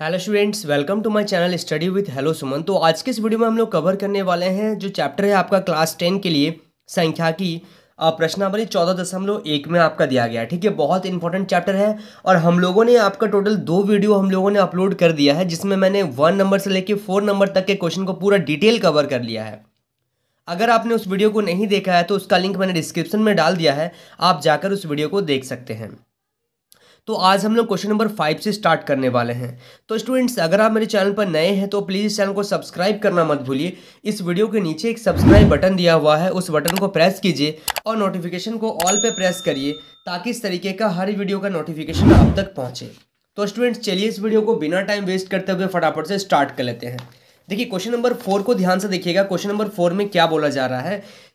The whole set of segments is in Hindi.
Hello students, welcome to my channel study with hello Suman. तो आज के इस वीडियो में हम लोग कवर करने वाले हैं जो चैप्टर है आपका क्लास 10 के लिए सांख्यिकी प्रश्नावली 14.1 में आपका दिया गया है। ठीक है, बहुत इंपॉर्टेंट चैप्टर है और हम लोगों ने आपका टोटल 2 वीडियो हम लोगों ने अपलोड कर दिया है जिसमें मैंने 1 नंबर से लेकर 4 नंबर तक के क्वेश्चन को पूरा डिटेल कवर कर लिया है। अगर आपने उस वीडियो को नहीं देखा है तो उसका लिंक मैंने डिस्क्रिप्शन में डाल दिया है, आप जाकर उस वीडियो को देख सकते हैं। तो आज हम लोग क्वेश्चन नंबर 5 से स्टार्ट करने वाले हैं। तो स्टूडेंट्स, अगर आप मेरे चैनल पर नए हैं तो प्लीज़ इस चैनल को सब्सक्राइब करना मत भूलिए। इस वीडियो के नीचे एक सब्सक्राइब बटन दिया हुआ है, उस बटन को प्रेस कीजिए और नोटिफिकेशन को ऑल पे प्रेस करिए ताकि इस तरीके का हर वीडियो का नोटिफिकेशन आप तक पहुँचे। तो स्टूडेंट्स, चलिए इस वीडियो को बिना टाइम वेस्ट करते हुए फटाफट से स्टार्ट कर लेते हैं। देखिए, क्वेश्चन नंबर 4 को ध्यान से देखिएगा। क्वेश्चन नंबर 4 में क्या बोला जा रहा है,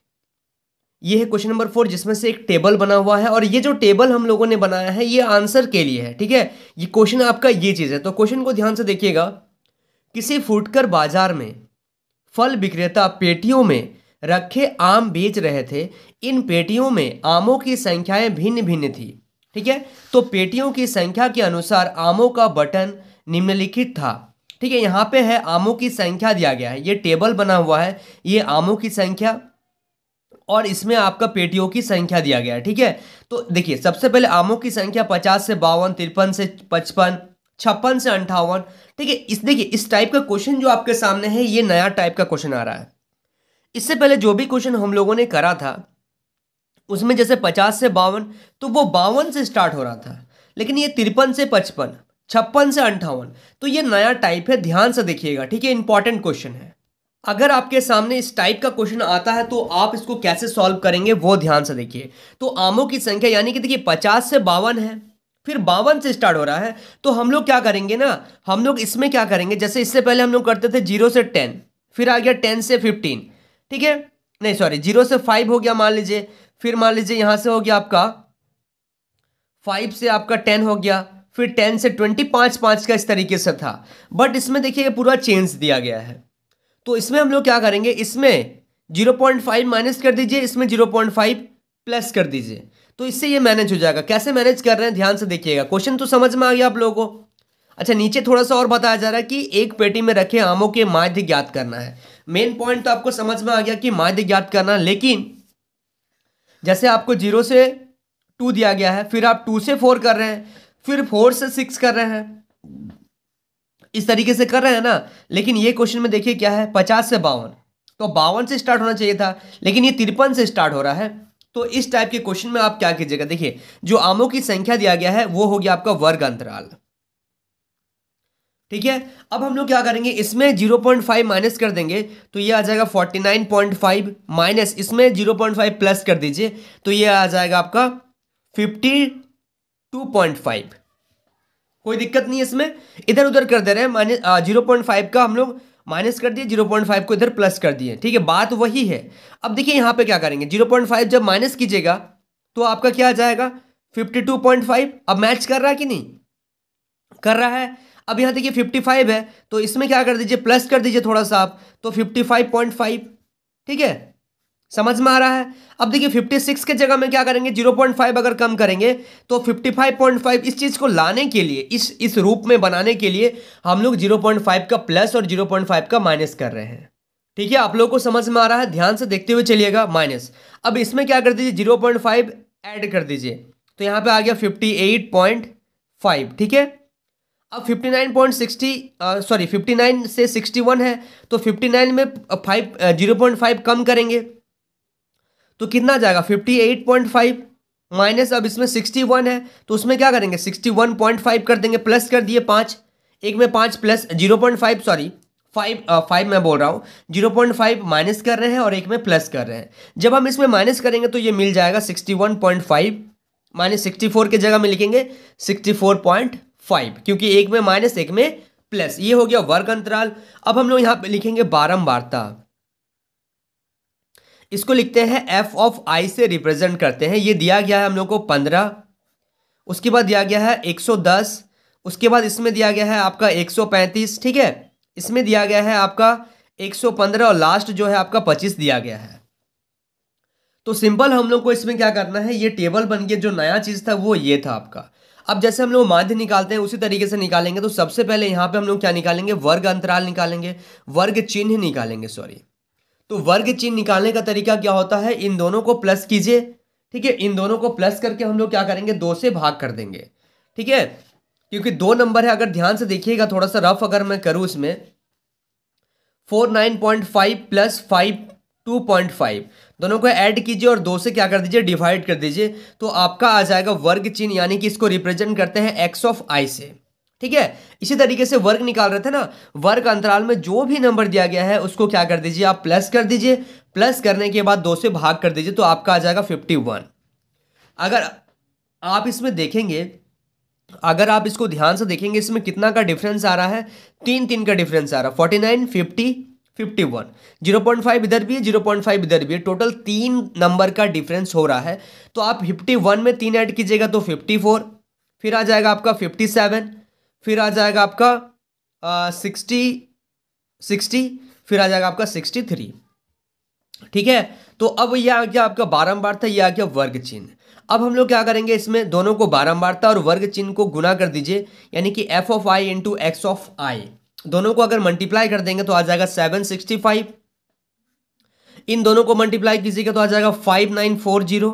ये है क्वेश्चन नंबर 4 जिसमें से एक टेबल बना हुआ है और ये जो टेबल हम लोगों ने बनाया है ये आंसर के लिए है। ठीक है, ये क्वेश्चन आपका ये चीज़ है। तो क्वेश्चन को ध्यान से देखिएगा। किसी फुटकर बाजार में फल विक्रेता पेटियों में रखे आम बेच रहे थे। इन पेटियों में आमों की संख्याएं भिन्न भिन्न थी। ठीक है, तो पेटियों की संख्या के अनुसार आमों का बटन निम्नलिखित था। ठीक है, यहाँ पे है आमों की संख्या दिया गया है, ये टेबल बना हुआ है, ये आमों की संख्या और इसमें आपका पेटियों की संख्या दिया गया है। ठीक है, तो देखिए सबसे पहले आमों की संख्या 50 से 52, 53 से 55, 56 से 58। ठीक है, देखिए इस टाइप का क्वेश्चन जो आपके सामने है ये नया टाइप का क्वेश्चन आ रहा है। इससे पहले जो भी क्वेश्चन हम लोगों ने करा था उसमें जैसे 50 से 52 तो वो 52 से स्टार्ट हो रहा था, लेकिन ये 53 से 55, 56 से 58, तो ये नया टाइप है, ध्यान से देखिएगा। ठीक है, इंपॉर्टेंट क्वेश्चन है। अगर आपके सामने इस टाइप का क्वेश्चन आता है तो आप इसको कैसे सॉल्व करेंगे वो ध्यान से देखिए। तो आमों की संख्या यानी कि देखिए 50 से 52 है, फिर 52 से स्टार्ट हो रहा है, तो हम लोग क्या करेंगे ना, हम लोग इसमें क्या करेंगे, जैसे इससे पहले हम लोग करते थे 0 से 10, फिर आ गया 10 से 15। ठीक है, नहीं सॉरी 0 से 5 हो गया मान लीजिए, फिर मान लीजिए यहां से हो गया आपका 5 से आपका 10 हो गया, फिर 10 से 20, 5 का इस तरीके से था। बट इसमें देखिए पूरा चेंज दिया गया है, तो इसमें हम लोग क्या करेंगे, इसमें 0.5 माइनस कर दीजिए, इसमें 0.5 प्लस कर दीजिए, तो इससे ये मैनेज हो जाएगा। कैसे मैनेज कर रहे हैं ध्यान से देखिएगा। क्वेश्चन तो समझ में आ गया आप लोगों को। अच्छा, नीचे थोड़ा सा और बताया जा रहा है कि एक पेटी में रखे आमों के माध्य ज्ञात करना है। मेन पॉइंट तो आपको समझ में आ गया कि माध्य ज्ञात करना, लेकिन जैसे आपको 0 से 2 दिया गया है, फिर आप 2 से 4 कर रहे हैं, फिर 4 से 6 कर रहे हैं, इस तरीके से कर रहे हैं ना। लेकिन ये क्वेश्चन में देखिए क्या है, 50 से 52, तो 52 से स्टार्ट होना चाहिए था, लेकिन ये 53 से स्टार्ट हो रहा है। तो इस टाइप के क्वेश्चन में आप क्या कीजिएगा, देखिए जो आमों की संख्या दिया गया है वो हो गया आपका वर्ग अंतराल। ठीक है, अब हम लोग क्या करेंगे, इसमें 0.5 माइनस कर देंगे तो ये आ जाएगा 49.5, माइनस इसमें 0.5 प्लस कर दीजिए तो ये आ जाएगा आपका 52.5। कोई दिक्कत नहीं है इसमें, इधर उधर कर दे रहे हैं, माइनस 0.5 का हम लोग माइनस कर दिए, 0.5 को इधर प्लस कर दिए। ठीक है, बात वही है। अब देखिए यहाँ पे क्या करेंगे, 0.5 जब माइनस कीजिएगा तो आपका क्या आ जाएगा 52.5। अब मैच कर रहा है कि नहीं कर रहा है। अब यहाँ देखिए 55 है तो इसमें क्या कर दीजिए, प्लस कर दीजिए थोड़ा सा आप, तो 55.5। ठीक है, समझ में आ रहा है। अब देखिए 56 के जगह में क्या करेंगे, 0.5 अगर कम करेंगे तो 55.5। इस चीज को लाने के लिए, इस रूप में बनाने के लिए हम लोग 0.5 का प्लस और 0.5 का माइनस कर रहे हैं। ठीक है, आप लोगों को समझ में आ रहा है, ध्यान से देखते हुए चलिएगा। माइनस, अब इसमें क्या कर दीजिए 0.5 ऐड कर दीजिए, तो यहां पे आ गया 58.5। ठीक है, अब 59 से 61 है, तो 59 में 0.5 कम करेंगे तो कितना जाएगा 58.5, माइनस अब इसमें 61 है तो उसमें क्या करेंगे 61.5 कर देंगे, प्लस कर दिए 5, एक में 5 प्लस 0.5 सॉरी 5 मैं बोल रहा हूँ, 0.5 माइनस कर रहे हैं और एक में प्लस कर रहे हैं। जब हम इसमें माइनस करेंगे तो ये मिल जाएगा 61.5, माइनस 64 के जगह में लिखेंगे 64.5, क्योंकि एक में माइनस एक में प्लस। ये हो गया वर्ग अंतराल। अब हम लोग यहाँ पे लिखेंगे बारंबारता, इसको लिखते हैं एफ ऑफ आई से रिप्रेजेंट करते हैं। ये दिया गया है हम लोग को 15, उसके बाद दिया गया है 110, उसके बाद इसमें दिया गया है आपका 135। ठीक है, इसमें दिया गया है आपका 115 और लास्ट जो है आपका 25 दिया गया है। तो सिंपल हम लोग को इसमें क्या करना है, ये टेबल बन गया, जो नया चीज था वो ये था आपका। अब जैसे हम लोग माध्य निकालते हैं उसी तरीके से निकालेंगे। तो सबसे पहले यहाँ पे हम लोग क्या निकालेंगे, वर्ग अंतराल निकालेंगे, वर्ग चिन्ह निकालेंगे, सॉरी। तो वर्ग चिन्ह निकालने का तरीका क्या होता है, इन दोनों को प्लस कीजिए, ठीक है। इन दोनों को प्लस करके हम लोग क्या करेंगे, 2 से भाग कर देंगे, ठीक है। क्योंकि 2 नंबर है, अगर ध्यान से देखिएगा, थोड़ा सा रफ अगर मैं करूं इसमें, 49.5 प्लस 52.5 दोनों को ऐड कीजिए और 2 से क्या कर दीजिए, डिवाइड कर दीजिए। तो आपका आ जाएगा वर्ग चिन्ह, यानी कि इसको रिप्रेजेंट करते हैं एक्स ऑफ आई से, ठीक है। इसी तरीके से वर्ग निकाल रहे थे ना, वर्ग अंतराल में जो भी नंबर दिया गया है उसको क्या कर दीजिए, आप प्लस कर दीजिए। प्लस करने के बाद 2 से भाग कर दीजिए, तो आपका आ जाएगा 51। अगर आप इसमें देखेंगे, अगर आप इसको ध्यान से देखेंगे, इसमें कितना का डिफरेंस आ रहा है, 3 का डिफरेंस आ रहा है, 49, 50, 51, 0.5 इधर भी है, 0.5 इधर भी है, टोटल 3 नंबर का डिफरेंस हो रहा है। तो आप 51 में 3 ऐड कीजिएगा तो 54, फिर आ जाएगा आपका 57, फिर आ जाएगा आपका 60, फिर आ जाएगा आपका 63, ठीक है। तो अब यह आ गया आपका बारंबार था, यह आ गया वर्ग चिन्ह। अब हम लोग क्या करेंगे, इसमें दोनों को बारंबार था और वर्ग चिन्ह को गुना कर दीजिए, यानी कि F of I into X of I, दोनों को अगर मल्टीप्लाई कर देंगे तो आ जाएगा 765। इन दोनों को मल्टीप्लाई कीजिएगा तो आ जाएगा 5940,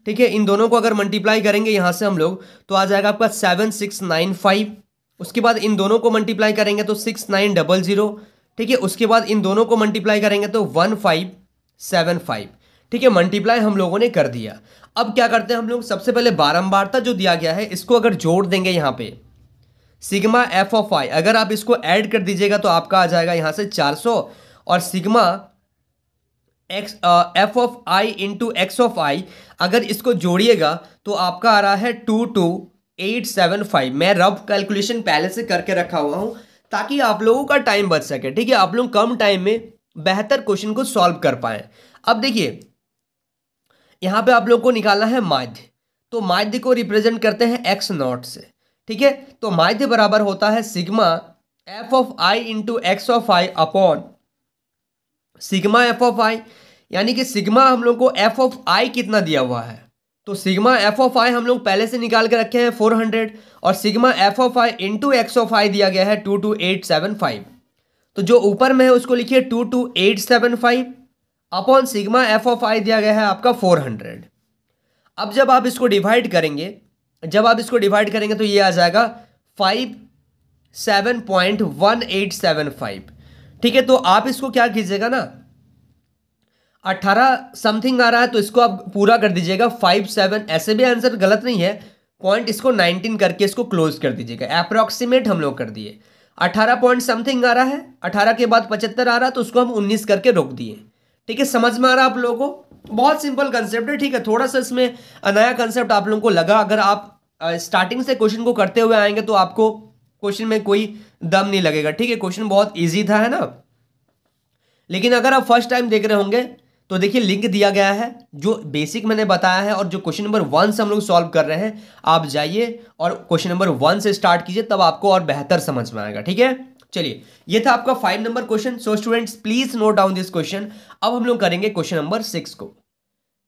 ठीक है। इन दोनों को अगर मल्टीप्लाई करेंगे यहां से हम लोग तो आ जाएगा आपका 7695। उसके बाद इन दोनों को मल्टीप्लाई करेंगे तो 6900, ठीक है। उसके बाद इन दोनों को मल्टीप्लाई करेंगे तो 1575, ठीक है। मल्टीप्लाई हम लोगों ने कर दिया। अब क्या करते हैं हम लोग, सबसे पहले बारंबारता जो दिया गया है इसको अगर जोड़ देंगे यहाँ पे, सिग्मा एफ ऑफ आई, अगर आप इसको ऐड कर दीजिएगा तो आपका आ जाएगा यहाँ से 400, और sigma X F of I into X of I, अगर इसको जोड़िएगा तो आपका आ रहा है 22875। मैं रफ कैलकुलेशन पहले से करके रखा हुआ हूं ताकि आप लोगों का टाइम बच सके, ठीक है। आप लोग कम टाइम में बेहतर क्वेश्चन को सॉल्व कर पाए। अब देखिए यहां पे आप लोग को निकालना है माध्य, तो माध्य को रिप्रेजेंट करते हैं एक्स नॉट से, ठीक है। तो माध्य बराबर होता है sigma F of I into X of I upon sigma F of I, यानी कि सिग्मा हम लोग को एफ ऑफ आई कितना दिया हुआ है, तो सिग्मा एफ ऑफ आई हम लोग पहले से निकाल के रखे हैं 400, और sigma F of I into X of I दिया गया है 22875। तो जो ऊपर में है उसको लिखिए 22875 upon sigma F of I दिया गया है आपका 400। अब जब आप इसको डिवाइड करेंगे, तो ये आ जाएगा 57.1875, ठीक है। तो आप इसको क्या कीजिएगा ना, 18 समथिंग आ रहा है तो इसको आप पूरा कर दीजिएगा 57, ऐसे भी आंसर गलत नहीं है, पॉइंट इसको 19 करके इसको क्लोज कर दीजिएगा। अप्रॉक्सीमेट हम लोग कर दिए, 18 पॉइंट समथिंग आ रहा है, 18 के बाद 75 आ रहा है तो उसको हम 19 करके रोक दिए, ठीक है। समझ में आ रहा है आप लोगों को, बहुत सिंपल कंसेप्ट है, ठीक है। थोड़ा सा इसमें नया कंसेप्ट आप लोगों को लगा, अगर आप स्टार्टिंग से क्वेश्चन को करते हुए आएंगे तो आपको क्वेश्चन में कोई दम नहीं लगेगा, ठीक है। क्वेश्चन बहुत इजी था, है ना। लेकिन अगर आप फर्स्ट टाइम देख रहे होंगे तो देखिए लिंक दिया गया है, जो बेसिक मैंने बताया है और जो क्वेश्चन नंबर 1 से हम लोग सॉल्व कर रहे हैं, आप जाइए और क्वेश्चन नंबर 1 से स्टार्ट कीजिए, तब आपको और बेहतर समझ में आएगा, ठीक है। चलिए ये था आपका 5 number question. So students please note down this question. अब हम लोग करेंगे क्वेश्चन नंबर 6 को।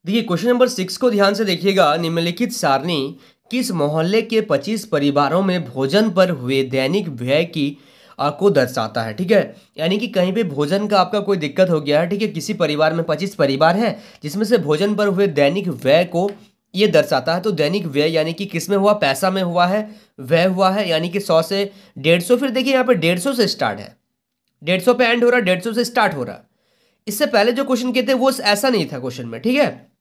देखिए क्वेश्चन नंबर 6 को ध्यान से देखिएगा। निम्नलिखित सारणी किस मोहल्ले के 25 परिवारों में भोजन पर हुए दैनिक व्यय की को दर्शाता है, ठीक है। यानी कि कहीं पे भोजन का आपका कोई दिक्कत हो गया है, ठीक है। किसी परिवार में 25 परिवार हैं जिसमें से भोजन पर हुए दैनिक व्यय को ये दर्शाता है। तो दैनिक व्यय यानी कि किस में हुआ, पैसा में हुआ है, व्यय हुआ है, यानी कि 100 से 150। फिर देखिए यहाँ पे 150 से स्टार्ट है, 150 पे एंड हो रहा है, 150 से स्टार्ट हो रहा है। इससे पहले जो क्वेश्चन किए थे वो ऐसा नहीं था क्वेश्चन में, ठीक है।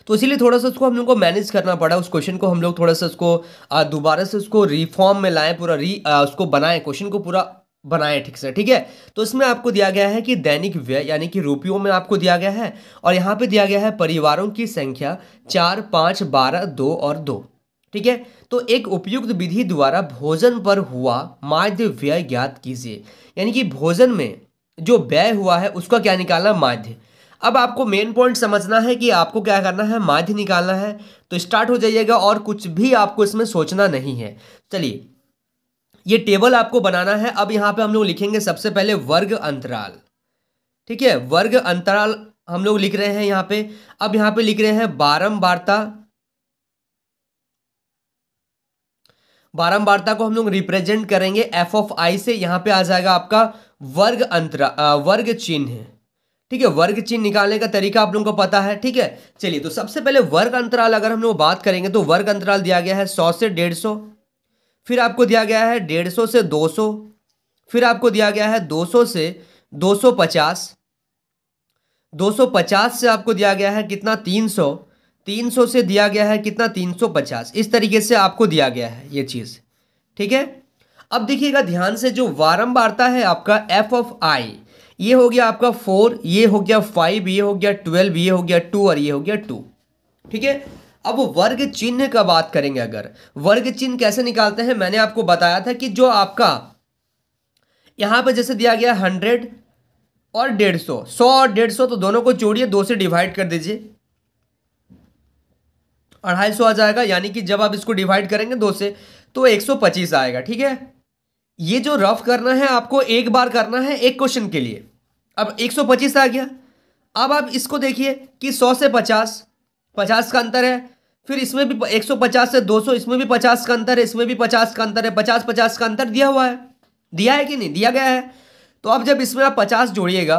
तो इसीलिए थोड़ा सा उसको हम लोग को मैनेज करना पड़ा, उस क्वेश्चन को हम लोग थोड़ा सा उसको दोबारा से उसको रिफॉर्म में लाएं, पूरा उसको बनाएं, क्वेश्चन को पूरा बनाएं ठीक से, ठीक है। तो इसमें आपको दिया गया है कि दैनिक व्यय यानी कि रुपयों में आपको दिया गया है, और यहाँ पे दिया गया है परिवारों की संख्या 4, 5, 12, 2 और 2, ठीक है। तो एक उपयुक्त विधि द्वारा भोजन पर हुआ माध्य व्यय ज्ञात कीजिए, यानी कि भोजन में जो व्यय हुआ है उसका क्या निकालना, माध्य। अब आपको मेन पॉइंट समझना है कि आपको क्या करना है, माध्य निकालना है। तो स्टार्ट हो जाइएगा और कुछ भी आपको इसमें सोचना नहीं है। चलिए ये टेबल आपको बनाना है। अब यहां पे हम लोग लिखेंगे सबसे पहले वर्ग अंतराल, ठीक है। वर्ग अंतराल हम लोग लिख रहे हैं यहां पे। अब यहां पे लिख रहे हैं बारंबारता बारंबारता को हम लोग रिप्रेजेंट करेंगे एफ ऑफ आई से। यहाँ पे आ जाएगा आपका वर्ग चिन्ह, ठीक है। वर्ग चिन्ह निकालने का तरीका आप लोगों को पता है, ठीक है। चलिए, तो सबसे पहले वर्ग अंतराल अगर हम लोग बात करेंगे तो वर्ग अंतराल दिया गया है 100 से 150, फिर आपको दिया गया है 150 से 200, फिर आपको दिया गया है 200 से 250, 250 से आपको दिया गया है कितना 300, 300 से दिया गया है कितना 350। इस तरीके से आपको दिया गया है ये चीज, ठीक है। अब देखिएगा ध्यान से, जो बारंबारता है आपका एफ ऑफ आई, ये हो गया आपका 4, ये हो गया 5, ये हो गया 12, ये हो गया 2 और ये हो गया 2, ठीक है। अब वर्ग चिन्ह का बात करेंगे, अगर वर्ग चिन्ह कैसे निकालते हैं, मैंने आपको बताया था कि जो आपका यहां पे जैसे दिया गया 100 और 150, 100 और 150, तो दोनों को जोड़िए, 2 से डिवाइड कर दीजिए, 250 आ जाएगा। यानी कि जब आप इसको डिवाइड करेंगे 2 से तो 125 आएगा, ठीक है। ये जो रफ करना है आपको एक बार करना है एक क्वेश्चन के लिए। अब 125 आ गया। अब आप इसको देखिए कि 100 से 50, 50 का अंतर है, फिर इसमें भी 150 से 200, इसमें भी 50 का अंतर है, इसमें भी 50 का अंतर है, 50 50 का अंतर दिया हुआ है, दिया है कि नहीं दिया गया है। तो अब जब इसमें आप 50 जोड़िएगा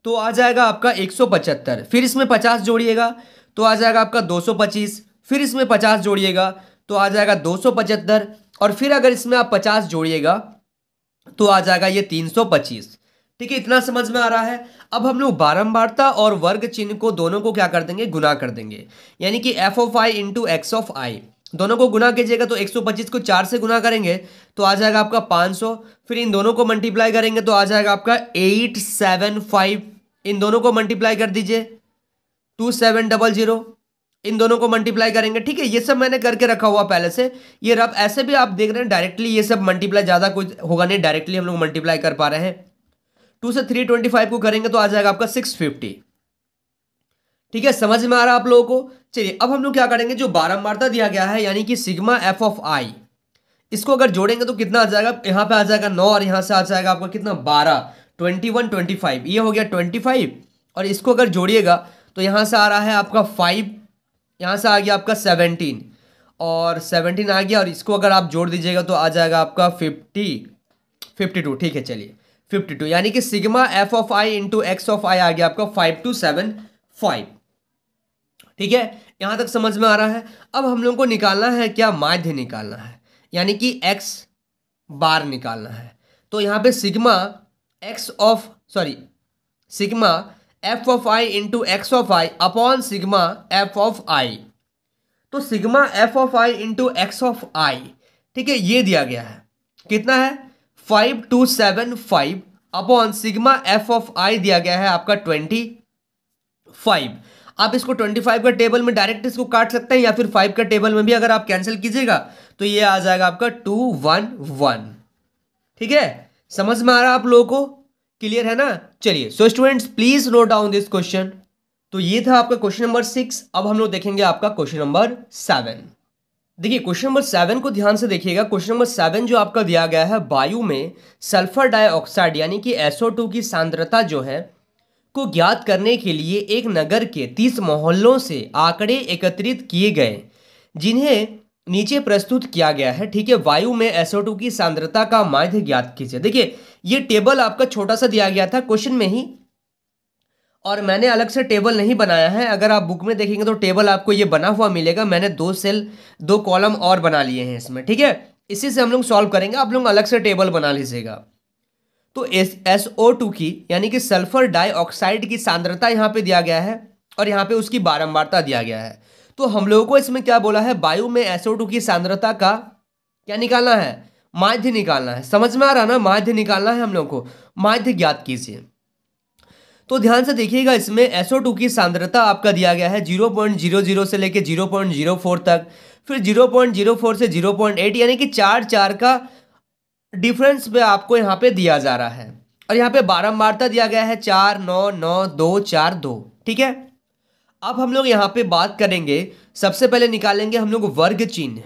तो आ जाएगा आपका 175, फिर इसमें 50 जोड़िएगा तो आ जाएगा आपका 225, फिर इसमें 50 जोड़िएगा तो आ जाएगा 275, और फिर अगर इसमें आप 50 जोड़िएगा तो आ जाएगा ये 325, ठीक है। इतना समझ में आ रहा है। अब हम लोग बारंबारता और वर्ग चिन्ह को दोनों को क्या कर देंगे, गुना कर देंगे। यानी कि F of I into X of I, दोनों को गुना कीजिएगा तो 125 को 4 से गुना करेंगे तो आ जाएगा आपका 500, फिर इन दोनों को मल्टीप्लाई करेंगे तो आ जाएगा आपका 875, इन दोनों को मल्टीप्लाई कर दीजिए 2700, इन दोनों को मल्टीप्लाई करेंगे, ठीक है। ये सब मैंने करके रखा हुआ पहले से। ये रब ऐसे भी आप देख रहे हैं डायरेक्टली, ये सब मल्टीप्लाई ज़्यादा कुछ होगा नहीं, डायरेक्टली हम लोग मल्टीप्लाई कर पा रहे हैं। 2 से 325 को करेंगे तो आ जाएगा आपका 650, ठीक है। समझ में आ रहा है आप लोगों को। चलिए, अब हम लोग क्या करेंगे, जो बारंबारता दिया गया है यानी कि सिग्मा एफ ऑफ आई, इसको अगर जोड़ेंगे तो कितना आ जाएगा, यहाँ पे आ जाएगा 9 और यहाँ से आ जाएगा आपका कितना 12, 21 25, ये हो गया 25, और इसको अगर जोड़िएगा तो यहाँ से आ रहा है आपका 5, यहाँ से आ गया आपका 17 और 17 आ गया, और इसको अगर आप जोड़ दीजिएगा तो आ जाएगा आपका 52, ठीक है। चलिए 52, यानी कि sigma F of I into X of I आ गया आपका 5275, ठीक है। यहां तक समझ में आ रहा है। अब हम लोग को निकालना है क्या, माध्य निकालना है, यानी कि एक्स बार निकालना है। तो यहाँ पे sigma F of I into X of I upon sigma F of I, तो sigma F of I into X of I, ठीक है, ये दिया गया है कितना है 5275 upon sigma F of I दिया गया है आपका 25। आप इसको 25 का टेबल में डायरेक्ट इसको काट सकते हैं, या फिर 5 का टेबल में भी अगर आप कैंसिल कीजिएगा तो ये आ जाएगा आपका 211, ठीक है। समझ में आ रहा है आप लोगों को, क्लियर है ना। चलिए, so students please note down this question. तो ये था आपका क्वेश्चन नंबर 6। अब हम लोग देखेंगे आपका क्वेश्चन नंबर 7। देखिए क्वेश्चन नंबर 7 को ध्यान से देखिएगा। क्वेश्चन नंबर 7 जो आपका दिया गया है, वायु में सल्फर डाइऑक्साइड यानी कि SO2 की सांद्रता जो है को ज्ञात करने के लिए एक नगर के 30 मोहल्लों से आंकड़े एकत्रित किए गए, जिन्हें नीचे प्रस्तुत किया गया है, ठीक है। वायु में SO2 की सांद्रता का माध्य ज्ञात कीजिए। देखिए ये टेबल आपका छोटा सा दिया गया था क्वेश्चन में ही, और मैंने अलग से टेबल नहीं बनाया है। अगर आप बुक में देखेंगे तो टेबल आपको ये बना हुआ मिलेगा। मैंने 2 कॉलम और बना लिए हैं इसमें, ठीक है। इसी से हम लोग सॉल्व करेंगे, आप लोग अलग से टेबल बना लीजिएगा। तो SO2 की यानी कि सल्फर डाइऑक्साइड की सांद्रता यहाँ पे दिया गया है, और यहाँ पे उसकी बारंबारता दिया गया है। तो हम लोगों को इसमें क्या बोला है, वायु में SO2 की सांद्रता का क्या निकालना है, माध्य निकालना है। समझ में आ रहा ना, माध्य निकालना है हम लोग को, माध्य ज्ञात कीजिए। तो ध्यान से देखिएगा, इसमें SO2 की सांद्रता आपका दिया गया है 0.00 से लेके 0.04 तक, फिर 0.04 से 0.8, यानी कि 4 का डिफरेंस पे आपको यहाँ पे दिया जा रहा है। और यहाँ पे बारंबारता दिया गया है 4 9 9 2 4 2, ठीक है। अब हम लोग यहाँ पे बात करेंगे, सबसे पहले निकालेंगे हम लोग वर्ग चिन्ह,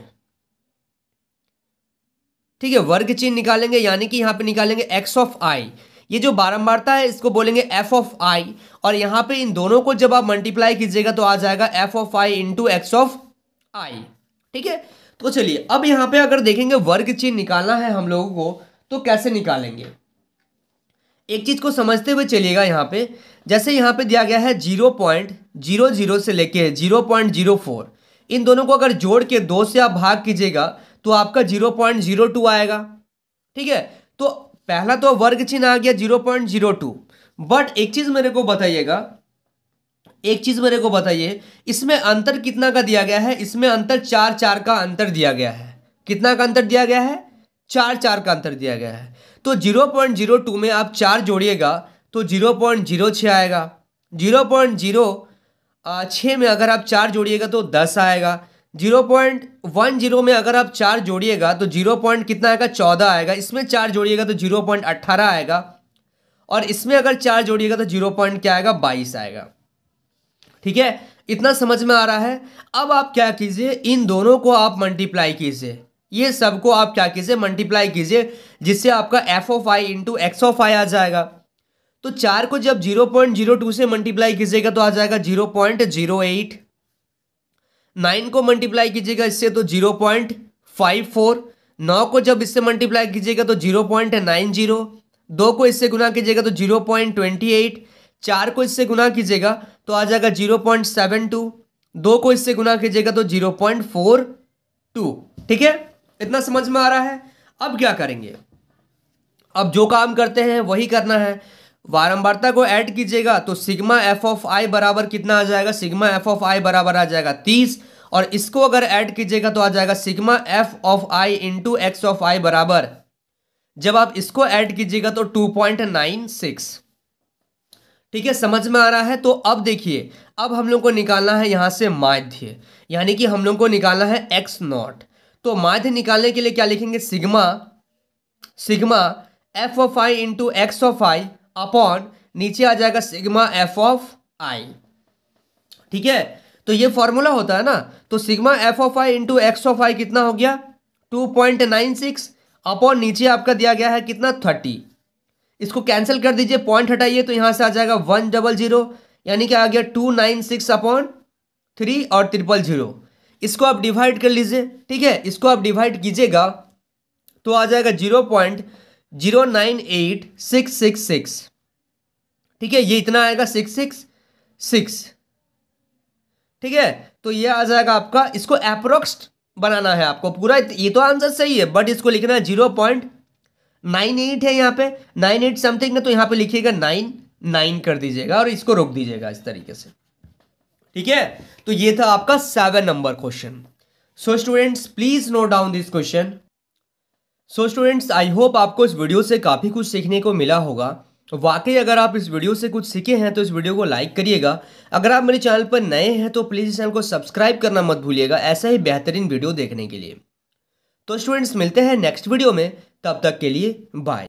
ठीक है। वर्ग चिन्ह निकालेंगे, यानी कि यहाँ पे निकालेंगे एक्स ऑफ आई, ये जो बारंबारता है इसको बोलेंगे एफ ऑफ आई, और यहाँ पे इन दोनों को जब आप मल्टीप्लाई कीजिएगा तो आ जाएगा F of I into X of I, ठीक है। तो चलिए अब यहाँ पे अगर देखेंगे वर्ग चिन्ह निकालना है हम लोगों को तो कैसे निकालेंगे, एक चीज को समझते हुए चलिएगा। यहाँ पे जैसे यहाँ पे दिया गया है 0.00 से लेके 0.04, इन दोनों को अगर जोड़ के 2 से आप भाग कीजिएगा तो आपका 0.02 आएगा। ठीक है, तो पहला तो वर्ग चिन्ह आ गया 0.02, बट एक चीज मेरे को बताइएगा, एक चीज मेरे को बताइए, इसमें अंतर कितना का दिया गया है? इसमें अंतर 4 का अंतर दिया गया है। कितना का अंतर दिया गया है? 4 का अंतर दिया गया है। तो 0.02 में आप 4 जोड़िएगा तो 0.06 आएगा। 0.06 में अगर आप 4 जोड़िएगा तो 10 आएगा। 0.10 में अगर आप 4 जोड़िएगा तो 0 पॉइंट कितना आएगा? 14 आएगा। इसमें 4 जोड़िएगा तो 0.18 आएगा, और इसमें अगर 4 जोड़िएगा तो 0 पॉइंट क्या आएगा? 22 आएगा। ठीक है, इतना समझ में आ रहा है। अब आप क्या कीजिए, इन दोनों को आप मल्टीप्लाई कीजिए, ये सबको आप क्या कीजिए? मल्टीप्लाई कीजिए, जिससे आपका F of I into X of I आ जाएगा। तो 4 को जब 0.02 से मल्टीप्लाई कीजिएगा तो आ जाएगा 0.08। 9 को मल्टीप्लाई कीजिएगा इससे तो 0.54। 9 को जब इससे मल्टीप्लाई कीजिएगा तो 0.90। 2 को इससे गुना कीजिएगा तो 0.28। 4 को इससे गुना कीजिएगा तो आ जाएगा 0.72। 2 को इससे गुना कीजिएगा तो 0.42। ठीक है, इतना समझ में आ रहा है। अब क्या करेंगे? अब जो काम करते हैं वही करना है। बारंबारता को ऐड कीजिएगा तो सिग्मा एफ ऑफ आई बराबर कितना आ जाएगा? सिग्मा एफ ऑफ आई बराबर आ जाएगा 30, और इसको अगर ऐड कीजिएगा तो आ जाएगा sigma F of I into X of I बराबर, जब आप इसको ऐड कीजिएगा तो 2.96। ठीक है, समझ में आ रहा है। तो अब देखिए, अब हम लोग को निकालना है यहां से माध्य, यानी कि हम लोग को निकालना है एक्स नॉट। तो माध्य निकालने के लिए क्या लिखेंगे? Sigma F of I into X of I upon नीचे आ जाएगा सिग्मा एफ ऑफ आई। ठीक है, तो ये फॉर्मूला होता है ना। तो sigma F of I into X of I कितना हो गया? 2.96 अपॉन नीचे आपका दिया गया है कितना? 30। इसको कैंसिल कर दीजिए, पॉइंट हटाइए तो यहां से आ जाएगा 100, यानी कि आ गया 296 अपॉन 3 और 000। इसको आप डिवाइड कर लीजिए। ठीक है, इसको आप डिवाइड कीजिएगा तो आ जाएगा 0.098666। ठीक है, ये इतना आएगा 666। ठीक है, तो ये आ जाएगा आपका। इसको अप्रोक्स बनाना है आपको पूरा। ये तो आंसर सही है, बट इसको लिखना है 0.98 है यहाँ पे, 98 समथिंग है, तो यहाँ पे लिखिएगा 9 कर दीजिएगा और इसको रोक दीजिएगा इस तरीके से। ठीक है, तो ये था आपका 7 number question. So students please note down this question. So students I hope आपको इस वीडियो से काफ़ी कुछ सीखने को मिला होगा। वाकई अगर आप इस वीडियो से कुछ सीखे हैं तो इस वीडियो को लाइक करिएगा। अगर आप मेरे चैनल पर नए हैं तो प्लीज़ इस चैनल को सब्सक्राइब करना मत भूलिएगा, ऐसा ही बेहतरीन वीडियो देखने के लिए। तो स्टूडेंट्स मिलते हैं नेक्स्ट वीडियो में, तब तक के लिए बाय।